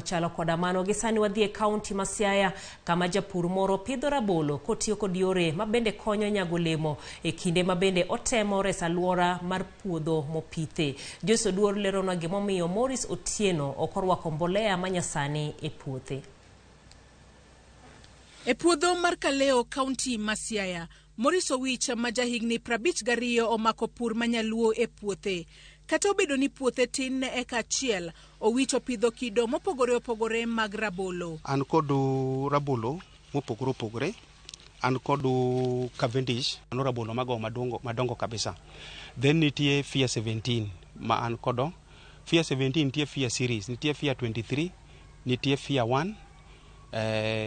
machalo koda mano gisani wadhi e kaunti ma Siaya kama japur moro pidho rabolo kotiyo kod yore mabende konyo nyago olemo e kinde mabende otemo reso alwora mar puodho mopithe. Joyce Oduor lerona gimomiyo Morris Otieno okorwako mbolea manyasani e puothe. E puodho mar Kaleo kaunti ma Siaya, Morris Owich ma jahigni 52 omako pur manyaluo e puothe. Kata obedo ni puothe tin ne eka achiel, Owich opidho kido mopogore opogore mag rabolo. An kodu rabolo mopogore opogore, an kodu Cavendish, ano rabolo mago madongo kabisa. Then nitie Fia 17 ma an kodo. Fia 17 nitie Fia series, nitie Fia 23, nitie Fia 1,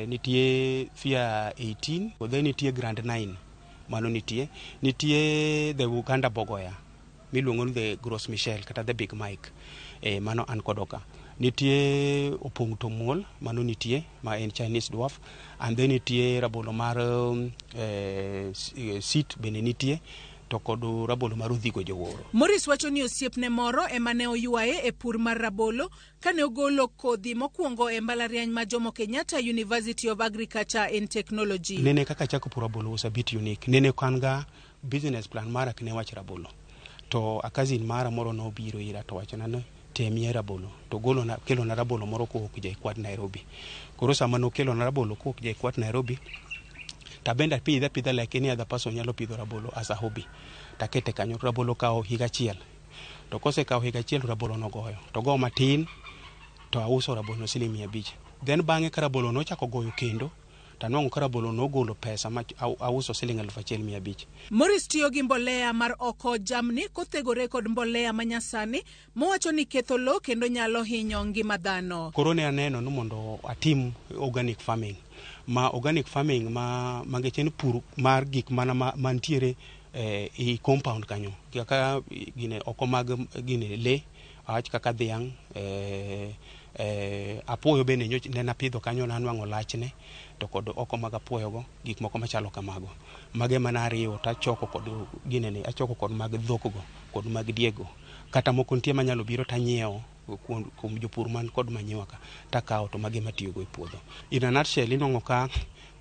nitie Fia 18, then nitie Grand 9. Mano nitie the Uganda Bogoya miluongo ni the Gross Michel kata the Big Mike, mano an kodoka. Nitie opong tomol, mano nitie ma en Chinese dwarf, and then nitie rabolo mar sit bene nitie to kodu rabolo mar udhigo joworo. Morris wacho ni osiepne moro ema ne oywaye e pur mar rabolo kane ogolo kodhi mokwongo e mbalariany ma Jomo Kenyatta University of Agriculture and Technology. Nene kaka chako pur rabolo was a bit unique. Nene kanga business plan mara kine wach rabolo. To a cousin mara moro no biro ira to wachana no temie rabolo. To kelo na rabolo moro ko kija ikwat Nairobi. Koro sama no kelo na rabolo ko kija ikwat Nairobi. Tabenda pidha like any other person nyalo pidho rabolo as a hobby. Takete kanyo rabolo kao higa chiel. To kose kao higa chiel rabolo no goyo. To go matin to auso rabolo siling 500. Then bange ka rabolo no chako goyo kendo. Tanwango ka rabolo no golo pesa ma auso siling 1,500. Morris tiyo gi mbolea mar oko jamni kothegore kod mbolea manyasani mowacho ni ketho lo kendo nyalo hinyo ngima dhano. Korone aneno no mondo atim organic farming. Ma organic farming mangechen pur mar gik mana mantiere e compound kanyo. Kaka gine oko mag gine le awach kaka dhiang, apoyo bene nena pidho kanyo nanwango lachne to kod oko mag apoyo go gik moko machalo kamago. Mage manariyo ta choko kod gine ne achoko kod mag dhok go kod mag diego. Kata moko ntie manyalo biro ta nyieo kuom jopur man kod manyiwa ka takao to mage matiyo go e puodho. In a nutshell inongo ka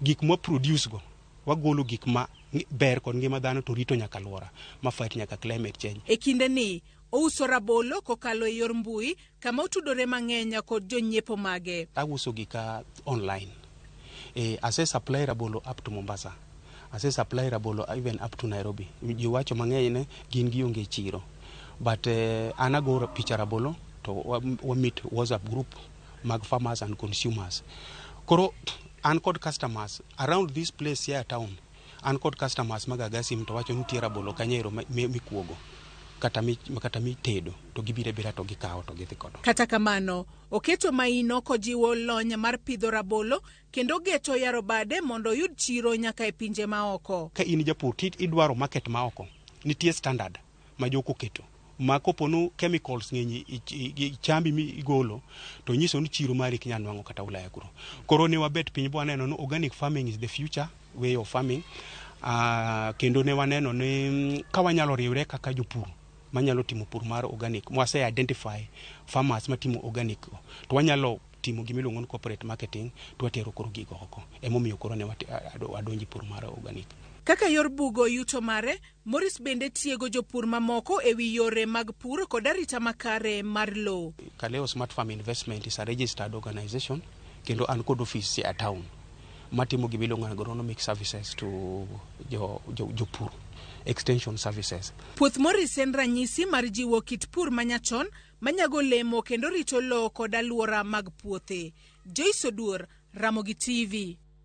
gik mo produce go wagolo gik ma ber kod ngima dhano to rito nyaka alwora ma fight nyaka climate change. E kinde ni ouso rabolo kokalo e yor mbui kama otudore mang'eny kod jonyiepo mage. Auso gika online. Ase supply rabolo up to Mombasa. Ase supply rabolo even up to Nairobi. Jiwacho mang'eny ne gin gionge chiro. But anagora picha rabolo to we meet WhatsApp group mag farmers and consumers. Koro an kod customers around this place here town. An kod customers magagasi mtowacho nitie rabolo kanyero mikuogo. Kata mi tedo to gibire bira to gikao to gidhi kodo. Kata kamano oketo maino kojiwo lony mar pidho rabolo kendo geto yaro bade mondo yud chiro nyaka e pinje maoko. Ka in japur idwaro market maoko nitie standard ma joko keto ma koponu chemicals ng'eny chambi mi igolo to nyiso ni chiro mari kinyanwango kata Ulaya kuro. Koro ne wabet piny bo aneno no organic farming is the future way of farming. Kendo ne waneno ni kawanyalo riwre kaka jopur manyalo timo pur mar organic mwase identify farmers matimo organic to wanyalo timo gimiluongo ni corporate marketing to watero koro gigo oko emomiyo koro ne adonji pur mar organic. Kaka yor bugo yuto mare, Morris bende tiego jopur mamoko ewi yore mag pur kod arita makare mar lo. Kaleo Smart Farm Investment is a registered organization kendo an kod office a town matimo gimiluongo ni agronomic services to jopur. Extension services. Puoth Morris en ranyisi mar jiwo kit pur manyachon manyago lemo kendo rito lo kod alwora mag puothe. Joyce Oduor, Ramogi TV.